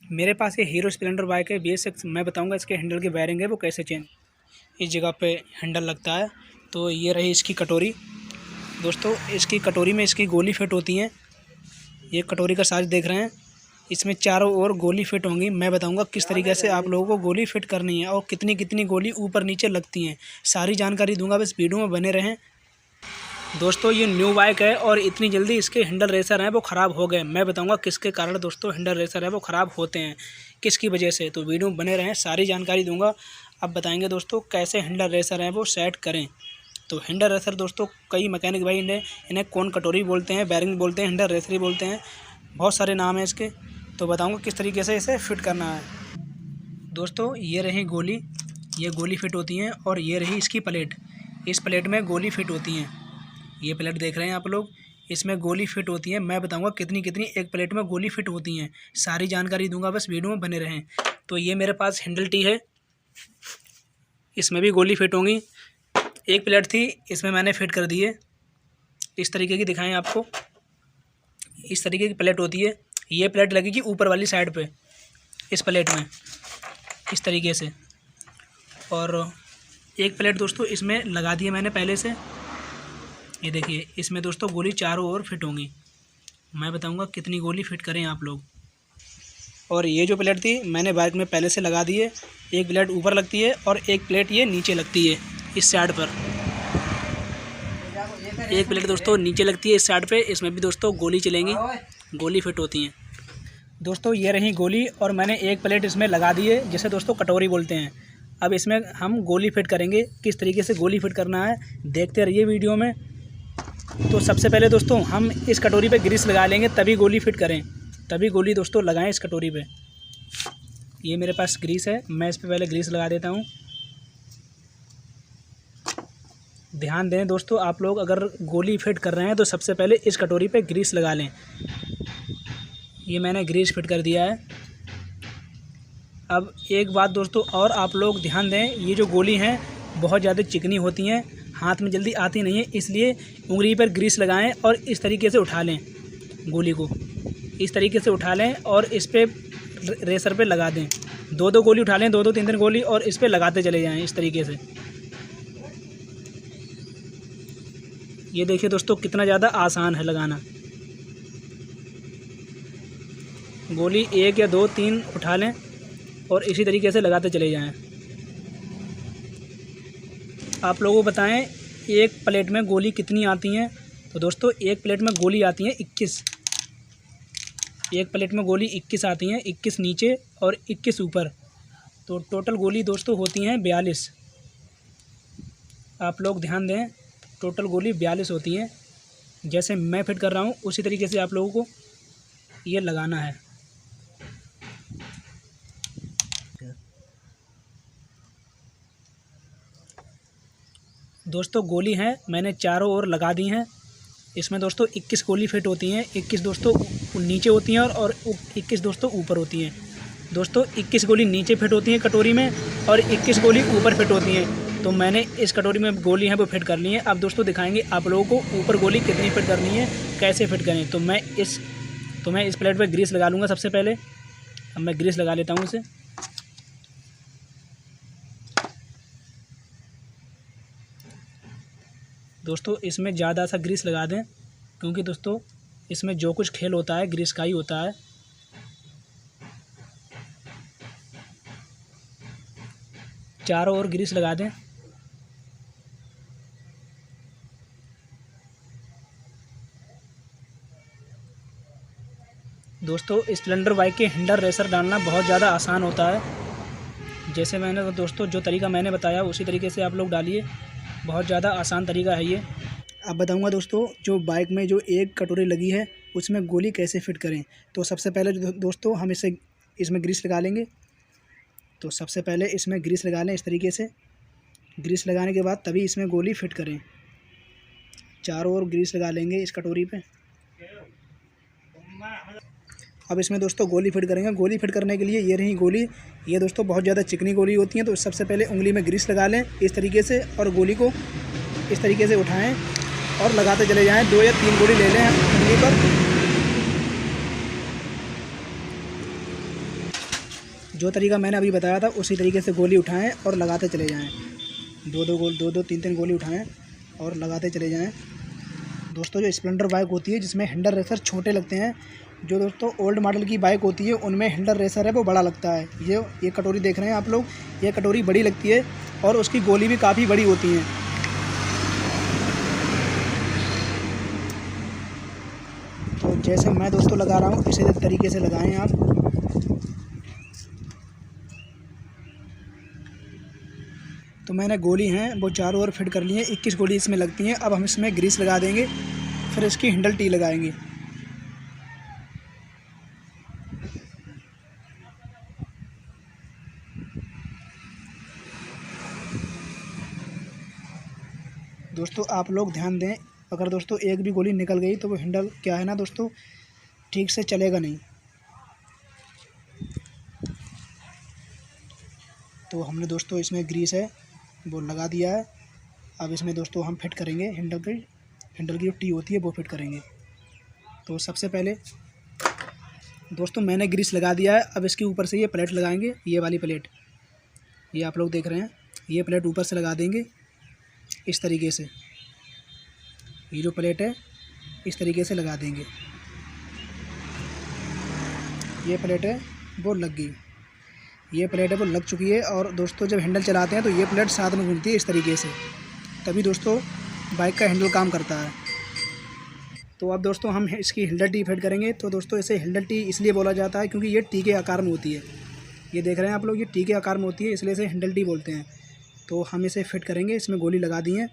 मेरे पास ये hero Splendor bike है BS6। मैं बताऊंगा इसके हैंडल की वायरिंग है वो कैसे चेंज। इस जगह पे हैंडल लगता है। तो ये रही इसकी कटोरी। दोस्तों इसकी कटोरी में इसकी गोली फिट होती हैं। ये कटोरी का साइज देख रहे हैं, इसमें चारों ओर गोली फिट होंगी। मैं बताऊंगा किस तरीके से आप लोगों को गोली फिट करनी है और कितनी कितनी गोली ऊपर नीचे लगती हैं। सारी जानकारी दूंगा, बस वीडियो में बने रहें। दोस्तों ये न्यू बाइक है और इतनी जल्दी इसके हैंडल रेसर हैं वो ख़राब हो गए। मैं बताऊंगा किसके कारण दोस्तों हैंडल रेसर है वो ख़राब होते हैं, किसकी वजह से। तो वीडियो में बने रहें, सारी जानकारी दूंगा। अब बताएंगे दोस्तों कैसे हैंडल रेसर हैं वो सेट करें। तो हैंडल रेसर दोस्तों कई मैकेनिक भाई इन्हें कौन कटोरी बोलते हैं, बैरिंग बोलते हैं, हैंडल रेसर ही बोलते हैं, बहुत सारे नाम हैं इसके। तो बताऊँगा किस तरीके से इसे फिट करना है। दोस्तों ये रही गोली, ये गोली फिट होती हैं और ये रही इसकी प्लेट। इस प्लेट में गोली फिट होती हैं। ये प्लेट देख रहे हैं आप लोग, इसमें गोली फिट होती है। मैं बताऊंगा कितनी कितनी एक प्लेट में गोली फिट होती हैं, सारी जानकारी दूंगा, बस वीडियो में बने रहें। तो ये मेरे पास हैंडल टी है, इसमें भी गोली फिट होंगी। एक प्लेट थी, इसमें मैंने फिट कर दी है। इस तरीके की दिखाएं आपको, इस तरीके की प्लेट होती है। ये प्लेट लगेगी ऊपर वाली साइड पे इस प्लेट में, इस तरीके से। और एक प्लेट दोस्तों इसमें लगा दी है मैंने पहले से। ये देखिए इसमें दोस्तों गोली चारों ओर फिट होंगी। मैं बताऊंगा कितनी गोली फिट करें आप लोग। और ये जो प्लेट थी मैंने बाइक में पहले से लगा दी है। एक प्लेट ऊपर लगती है और एक प्लेट ये नीचे लगती है इस साइड पर। एक प्लेट दोस्तों नीचे लगती है इस साइड पे, इसमें भी दोस्तों गोली चलेंगी, गोली फिट होती हैं। दोस्तों ये रही गोली और मैंने एक प्लेट इसमें लगा दी है, जिसे दोस्तों कटोरी बोलते हैं। अब इसमें हम गोली फिट करेंगे, किस तरीके से गोली फिट करना है देखते रहिए वीडियो में। तो सबसे पहले दोस्तों हम इस कटोरी पे ग्रीस लगा लेंगे, तभी गोली फिट करें, तभी गोली दोस्तों लगाएं इस कटोरी पे। ये मेरे पास ग्रीस है, मैं इस पे पहले ग्रीस लगा देता हूँ। ध्यान दें दोस्तों, आप लोग अगर गोली फिट कर रहे हैं तो सबसे पहले इस कटोरी पे ग्रीस लगा लें। ये मैंने ग्रीस फिट कर दिया है। अब एक बात दोस्तों और आप लोग ध्यान दें, ये जो गोली हैं बहुत ज़्यादा चिकनी होती हैं, हाथ में जल्दी आती नहीं है, इसलिए उंगली पर ग्रीस लगाएं और इस तरीके से उठा लें गोली को। इस तरीके से उठा लें और इस पर रेसर पे लगा दें। दो दो गोली उठा लें, दो दो तीन तीन गोली, और इस पर लगाते चले जाएं इस तरीके से। ये देखिए दोस्तों कितना ज़्यादा आसान है लगाना। गोली एक या दो तीन उठा लें और इसी तरीके से लगाते चले जाएं। आप लोगों को बताएं एक प्लेट में गोली कितनी आती हैं। तो दोस्तों एक प्लेट में गोली आती हैं 21। एक प्लेट में गोली 21 आती हैं, 21 नीचे और 21 ऊपर। तो टोटल गोली दोस्तों होती हैं 42। आप लोग ध्यान दें, टोटल गोली 42 होती हैं। जैसे मैं फिट कर रहा हूँ उसी तरीके से आप लोगों को ये लगाना है। दोस्तों गोली हैं मैंने चारों ओर लगा दी हैं। इसमें दोस्तों 21 गोली फिट होती हैं। 21 दोस्तों नीचे होती हैं और 21 दोस्तों ऊपर होती हैं। दोस्तों 21 गोली नीचे फिट होती हैं कटोरी में और 21 गोली ऊपर फिट होती हैं। तो मैंने इस कटोरी में गोली है वो फिट कर ली है। अब दोस्तों दिखाएंगे आप लोगों को ऊपर गोली कितनी फिट करनी है, कैसे फिट करें। तो मैं इस प्लेट पर ग्रीस लगा लूँगा सबसे पहले। अब मैं ग्रीस लगा लेता हूँ इसे। दोस्तों इसमें ज़्यादा सा ग्रीस लगा दें, क्योंकि दोस्तों इसमें जो कुछ खेल होता है ग्रीस का ही होता है। चारों ओर ग्रीस लगा दें। दोस्तों स्प्लेंडर बाइक के हैंडल रेसर डालना बहुत ज़्यादा आसान होता है। जैसे मैंने दोस्तों जो तरीका मैंने बताया उसी तरीके से आप लोग डालिए, बहुत ज़्यादा आसान तरीका है ये। अब बताऊंगा दोस्तों जो बाइक में जो एक कटोरी लगी है उसमें गोली कैसे फिट करें। तो सबसे पहले दोस्तों हम इसमें ग्रीस लगा लेंगे। तो सबसे पहले इसमें ग्रीस लगा लें इस तरीके से। ग्रीस लगाने के बाद तभी इसमें गोली फिट करें। चारों ओर ग्रीस लगा लेंगे इस कटोरी पे। अब इसमें दोस्तों गोली फिट करेंगे। गोली फिट करने के लिए ये रही गोली। ये दोस्तों बहुत ज़्यादा चिकनी गोली होती हैं। तो सबसे पहले उंगली में ग्रीस लगा लें इस तरीके से और गोली को इस तरीके से उठाएं और लगाते चले जाएं। 2 या 3 गोली ले लें उंगली पर। जो तरीका मैंने अभी बताया था उसी तरीके से गोली उठाएं और लगाते चले जाएं। दो तीन तीन गोली उठाएं और लगाते चले जाएं। दोस्तों जो स्प्लेंडर बाइक होती है जिसमें हैंडल रेसर छोटे लगते हैं, जो दोस्तों ओल्ड मॉडल की बाइक होती है उनमें हैंडल रेसर है वो बड़ा लगता है। ये कटोरी देख रहे हैं आप लोग, ये कटोरी बड़ी लगती है और उसकी गोली भी काफ़ी बड़ी होती है। तो जैसे मैं दोस्तों लगा रहा हूँ इसी तरीके से लगाएं आप। तो मैंने गोली हैं वो चारों ओर फिट कर ली हैं, 21 गोली इसमें लगती हैं। अब हम इसमें ग्रीस लगा देंगे, फिर इसकी हैंडल टी लगाएंगे। दोस्तों आप लोग ध्यान दें, अगर दोस्तों एक भी गोली निकल गई तो वो हैंडल क्या है ना दोस्तों ठीक से चलेगा नहीं। तो हमने दोस्तों इसमें ग्रीस है वो लगा दिया है। अब इसमें दोस्तों हम फिट करेंगे हैंडल की जो टी होती है वो फिट करेंगे। तो सबसे पहले दोस्तों मैंने ग्रीस लगा दिया है। अब इसके ऊपर से ये प्लेट लगाएंगे, ये वाली प्लेट, ये आप लोग देख रहे हैं, ये प्लेट ऊपर से लगा देंगे इस तरीके से। ये जो प्लेट है इस तरीके से लगा देंगे। ये प्लेट है वो लग गई, ये प्लेट है वो लग चुकी है। और दोस्तों जब हैंडल चलाते हैं तो ये प्लेट साथ में घूमती है इस तरीके से, तभी दोस्तों बाइक का हैंडल काम करता है। तो अब दोस्तों हम इसकी हैंडल टी फिट करेंगे। तो दोस्तों इसे हैंडल टी इसलिए बोला जाता है क्योंकि ये टी के आकार में होती है। ये देख रहे हैं आप लोग, ये टी के आकार में होती है, इसलिए इसे हैंडल टी बोलते हैं। तो हम इसे फिट करेंगे, इसमें गोली लगा दी है।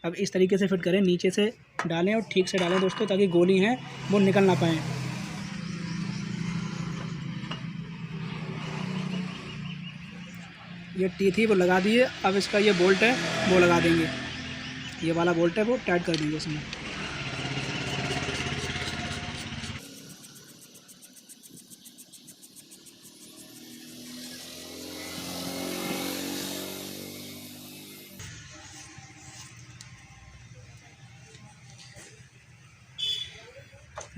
अब इस तरीके से फिट करें, नीचे से डालें और ठीक से डालें दोस्तों, ताकि गोली हैं वो निकल ना पाएँ। ये टी थी वो लगा दिए। अब इसका ये बोल्ट है वो लगा देंगे, ये वाला बोल्ट है वो टाइट कर देंगे इसमें।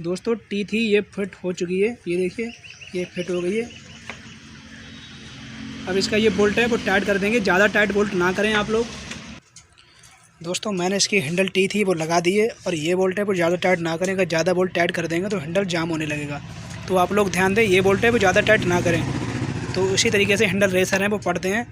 दोस्तों टी थी ये फिट हो चुकी है, ये देखिए ये फिट हो गई है। अब इसका ये बोल्ट है वो टाइट कर देंगे, ज़्यादा टाइट बोल्ट ना करें आप लोग। दोस्तों मैंने इसकी हैंडल टी थी वो लगा दी है, और ये बोल्ट है वो ज़्यादा टाइट ना करें, अगर ज़्यादा बोल्ट टाइट कर देंगे तो हैंडल जाम होने लगेगा। तो आप लोग ध्यान दें, ये बोल्ट है वो ज़्यादा टाइट ना करें। तो इसी तरीके से हैंडल रेसर हैं वो पड़ते हैं।